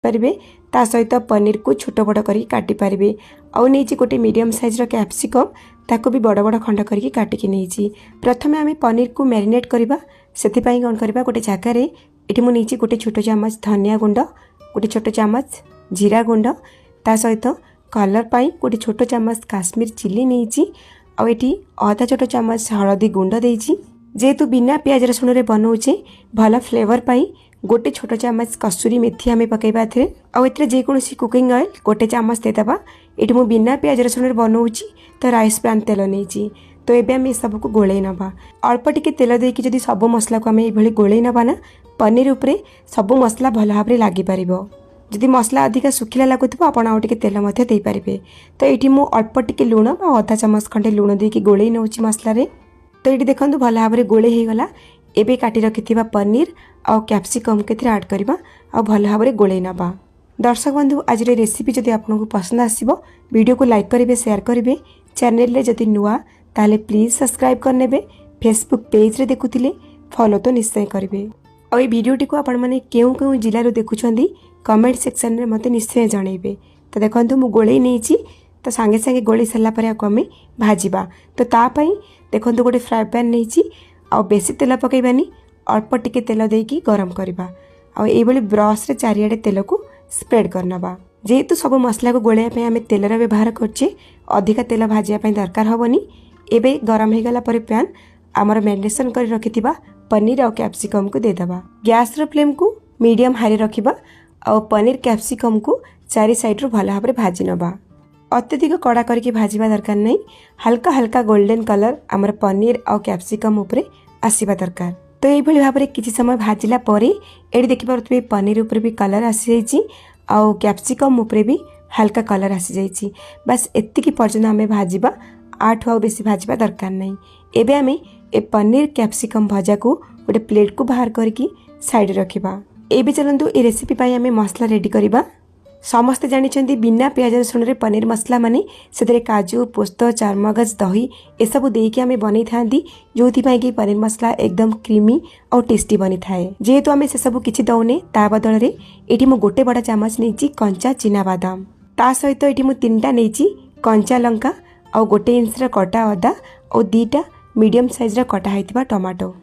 पारे ता सहित पनीर को छोट बड़ कर काटी पारे। आउ नहीं गोटे मीडियम साइज कैप्सिकम ताको भी बड़ बड़ खंड करके काटिकी नहीं। प्रथमे आम पनीर को मैरिनेट करवा से कौन करवा गोटे जगार ये मुझे गोटे छोट चामच धनिया गुंड गोटे छोट चामच जीरा गुंड ता सहित कलर पाई गोटे छोट चामच काश्मीर चिली नहीं आठी अधा छोट चामच हलदी गुंड देती। जेहेतु बिना प्याज रसुण रे बनाऊे भल फ्लेवर पाई गोटे छोट चामच कसूरी मेथी आम पकईबा ए जेकोसी कुकिंग ऑयल गोटे चामच देदेबा। ये मुझे बिना प्याज रसुण रे बनाऊँगी तो राइस ब्रांड तेल नहीं। तो ये आम सबको गोलई नवा अल्प टिके तेल देकी जदि सब मसला को आम ये गोलई नवा ना पनीर उपरे सब मसला भल भाव लगिपर। जदि मसला अधिक सुखिला लगुव आप तेल दे पारे। तो ये मुझे अल्प टिके लुण अधा चामच खंडे लुण देकी गोलई नौ मसलार। तो ये देखो भल भाव गोलई होगला। एबे काटी रखि पनीर आउ कैप्सिकम के ऐड करवा आ भल भाव गोलई नवा। दर्शक बंधु आज रेसिपी जदि आपको पसंद आसो वीडियो को लाइक करेंगे शेयर करेंगे। चैनल रे जदि नुआ ताले प्लीज सब्सक्राइब करने। फेसबुक पेज रे देखुथिले फॉलो तो निश्चय करेंगे। और ये वीडियोटी को आपण मैंने केउ केउ जिले में देखुं कमेंट सेक्शन में मत निश्चय जनइबे। तो देखो मु गोलई नहीं तो सांगे सांगे गोलई सारापर आपको आम भाजवा। तो तापाई देखो गोटे फ्राए पैन नहीं आ बेसी तेल पकईबानी अल्प टिके तेल देकी गरम करवा आई ब्रश रे चारिआडे तेल को स्प्रेड करनवा। जेहेतु सब मसला को गोलैया आम तेलर व्यवहार करछे अधिका तेल भाजापी दरकार हेनी। एबे गरम हो गला पैन आमर मैरिनेशन कर रखिथिबा पनीर और कैप्सिकम को देदेबा। गैस रो फ्लेम को मीडियम हाई रखिबा और पनीर कैप्सिकम को चारि साइड रू भल भाव भाजी नवा। अत्यधिक कड़ा करके भाजवा दरकार नहीं। हल्का हल्का गोल्डन कलर आमर पनीर और कैप्सिकम उपरे आसीबा दरकार। तो ये भाव में किसी समय भाजिला परे ये देखिए पनीर उपरे भी कलर आसी जाइए आउ कैप्सिकम उपरे भी हल्का कलर आसी जाइए। बस एतिकी पर्यंत आम भाजवा आठु आउ बेसी भाजवा दरकार नहीं। एबे आम ए पनीर कैप्सिकम भजा को गोटे प्लेट को बाहर करके साइड रखिबा। एबे चलंतु ए रेसिपी पाई आम मसला रेडी करवा। समस्ते जानिछन्ती बिना प्याज रसुण रे पनीर मसला माने से काजू पोस्त चारमगज दही ए सब देकी आम बनै थांती जोथि पाई कि पनीर मसला एकदम क्रीमी और टेस्टी बनी थाए। जेहेतु आम से सब किछि दौने ता बदल रे एठी मु गोटे बड़ा चामच नेछि कंचा चिना बादाम ता सहित एठी मु 3टा नेछि कंचा लंका और गोटे इंच रा कटा अदा और 2टा मीडियम साइज रा कटा हैतिबा टमाटो।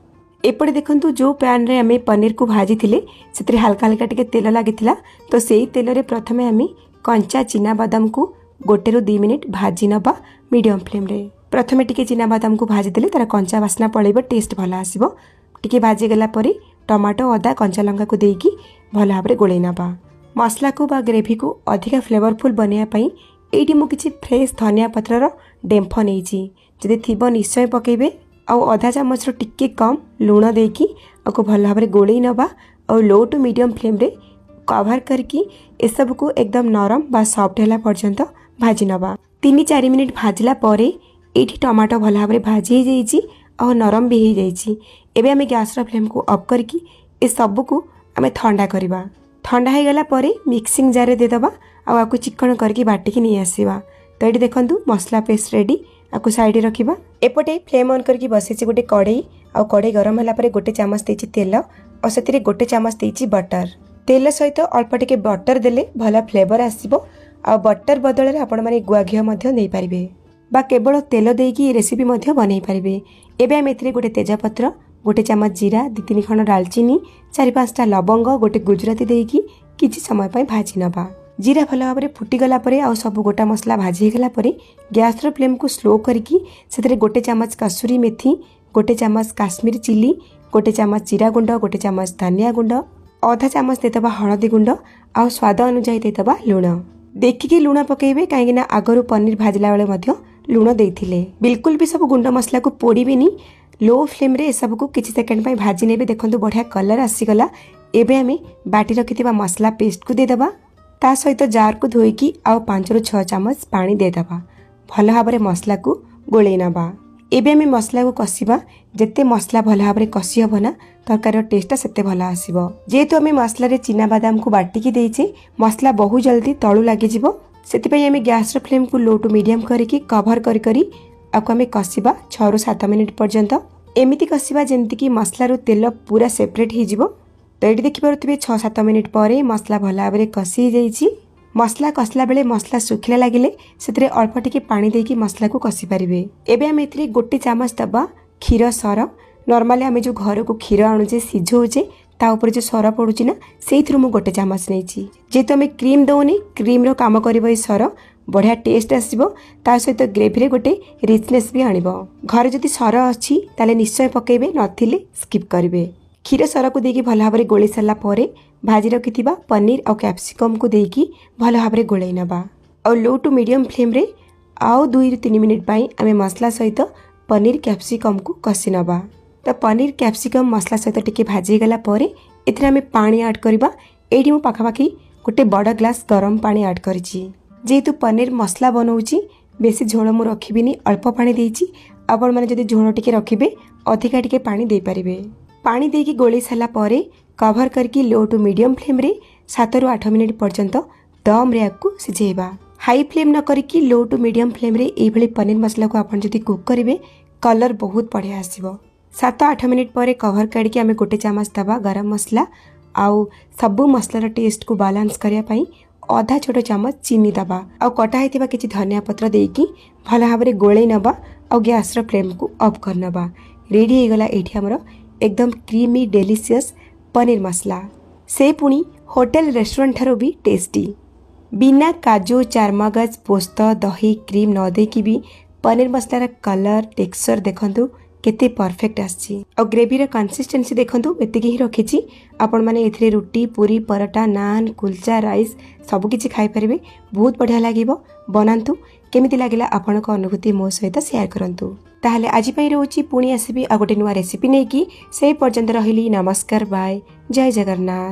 एपटे देखंतु जो पैन रे आमे पनीर को भाजी थिले सेतरे हल्का हल्का टिके तेल लागिथिला। तो सेही तेल रे प्रथमे आमे कंचा चिना बादाम को 1 ରୁ 2 मिनिट भाजी नबा मीडियम फ्लेम रे। प्रथमे टिके चिना बादाम को भाजी देले तार कंचा वासना पळेबो टेस्ट भल आसीबो। टिके भाजी गला परे टमाटो अदा कंचा लंका को देकी भल भाबरे गोळै नबा। मसला को बा ग्रेवी को अधिका फ्लेवरफुल बनिया पई एठी मु किछि फ्रेश धनिया पत्र रो डेम्फो नेछि जदि थिबो निश्चय पकेबे। आउ अधा चामच रो टिके कम लुण देकी आको भल भाव गोलई नवा और लो टू मीडियम फ्लेम रे कवर करके ए सब को एकदम नरम बा सॉफ्ट होला पर्यंत भाजी नवा। 3-4 मिनिट भाजला परे एठी टमाटो भल भाव भाजी हो जाइछि और नरम भी हो जाइछि। एबे आमे गैस रो फ्लेम को ऑफ करके ए सब को आमे ठंडा करबा। ठंडा हो गला परे मिक्सिंग जार रे दे दबा आ आको चिकन करके बाटिकी नहीं आसीबा। तो एठी देखंतु मसला पेस्ट रेडी आपको साइड रखिबा। एपटे फ्लेम ऑन करके बसेछि गोटे कढ़ई आ कढ़ई गरम होला परे गोटे चामच देछि तेल और सेतिरे गोटे चामच देछि बटर। तेल सहित अल्प टिके बटर देले भला फ्लेवर आसीबो आ बटर बदल रे आपण माने गुआ घियो मध्ये नै पारिबे बा केवल तेल देकी रेसिपी मध्ये बनै पारिबे। एबे हम एथिरे गोटे तेजपत्र गोटे चामच जीरा 2-3 खण दालचीनी 4-5टा लवंग गोटे गुजराती देकी किछि समय पय भाजी नबा। जीरा भल भाव फुटीगला आ सब गोटा मसला भाजी गला गैस रो फ्लेम को स्लो करके से गोटे चामच कसूरी मेथी गोटे चामच काश्मीर चिली गोटे चामच जीरा गुंड गोटे चामच धनिया गुंड अधा चामच देदबा हलदी गुंड आ स्वाद अनुसार देदबा लुण। देखिकी लुण पकेबे कहीं आगरू पनीर भाजला बेले मध्य लुण देथिले। बिल्कुल भी सब गुंड मसला को पोड़ीबेनी लो फ्लेम रे सब को किछि सेकंड पय भाजी नेबे। देखंतु बढ़िया कलर आसीगला। एबे आमे बाटी रखिथिबा मसला पेस्ट को देदबा ता सहित जार को धोईकी आउ 5 ରୁ 6 चामच पानी देदबा भल भाव मसला को गोलई नबा। एबे आमे मसला को कसिबा जेते मसला भल भाव कसी हबो ना तरकारी टेस्ट सेते भल आसीबो। जेहेतु आमे मसला रे चिना बादाम को बाटिकी देइछे मसला बहुत जल्दी तळु लागि जिवो सेति पय आमे गैस रो फ्लेम को लो टू मीडियम करके कवर करी करी आको आमे कसिबा 6 ରୁ 7 मिनिट पर्यंत। एमिति कसिबा जेंति कि मसला रो तेल पूरा सेपरेट ही जिवो तो ये देखिपे 6-7 मिनिट पर मसला भल भाव में कषि जाइए। मसला कषला बेले मसला सुखिला लगिले से अल्प टिके पानी देकी मसला को कषि पारे। एबे आम ए गोटे चामच दबा क्षीर सर। नॉर्मली आम जो घर को क्षीर आणुचे सिझौचे ता ऊपर जो सर पड़ुची ना से मुझे गोटे चामच नहीं जेहेतु आम क्रीम दौनी क्रीम काम कर सर बढ़िया टेस्ट आसो ता सहित ग्रेवी रे गोटे रिचनेस भी आनिब। घर जदि सर अच्छी ताले निश्चय पकेबे नथिले स्किप करेंगे। क्षीर सर को देकी भल भाव में गोली सारा पर भाजी रखि पनीर और कैप्सिकम को देकी भल भाव में गोलई नबा और लो टू मीडियम फ्लेम रे आउ 2-3 मिनिट आम मसला सहित पनीर कैप्सिकम को कषि नबा। तो पनीर कैप्सिकम मसला सहित टिके भाजी गला पर एथिरे आम पानी ऐड करबा। एठी मो पाखापाखि गोटे बड़ ग्लास गरम पानी ऐड करिछि। जेहेतु पनीर मसला बनाऊँगी बेसी झोल मु रखिबिनी अल्प पानी देइछि। आपण माने जदि झोल टिके रखिबे अधिका टिके पानी दे पारिबे। पानी देकी गोली साला पर कवर करके लो टू मीडियम फ्लेम रे 7-8 मिनिट पर्यंत दम रे आपको सिझेबा। हाई फ्लेम न करके लो टू मीडियम फ्लेम रे एई भली पनीर मसला को आपण जदि कुक करिवे कलर बहुत बढ़िया आसीबो। 7-8 मिनिट पर कवर करके आम गोटे चामच दबा गरम मसला आउ सबू मसलार टेस्ट को बालांस करने पाई आधा छोट चामच चीनी दबा आउ कटा होता किसी धनिया पत्र देकी भल भाव में गोलई नबा और गैस फ्लेम को ऑफ कर नबा। रेडी हो गला एठी हमर एकदम क्रीमी डेलीशियस पनीर मसला। से पुणी होटल रेस्टोरेंट ठारो भी टेस्टी बिना काजू चारमगज पोस्त दही क्रीम न देकी भी पनीर मसलार कलर टेक्सचर देखंतु केते परफेक्ट आछि और ग्रेवी रा कंसिस्टेंसी देखंतु एतिकी ही रखिछि। आपण माने एथिरे रोटी पूरी परोटा नान कुलचा राइस सब किछि खाई परिबे। बहुत बढ़िया लागिबो। बनांतु केमिति लागिला आपनक अनुभूति मो सहित शेयर करंतु। ताहले आज पई रहउछि पुणी आसीबी आ गोटे नुवा रेसिपी नेकी। से पर्यंत रहिली नमस्कार बाय जय जगन्नाथ।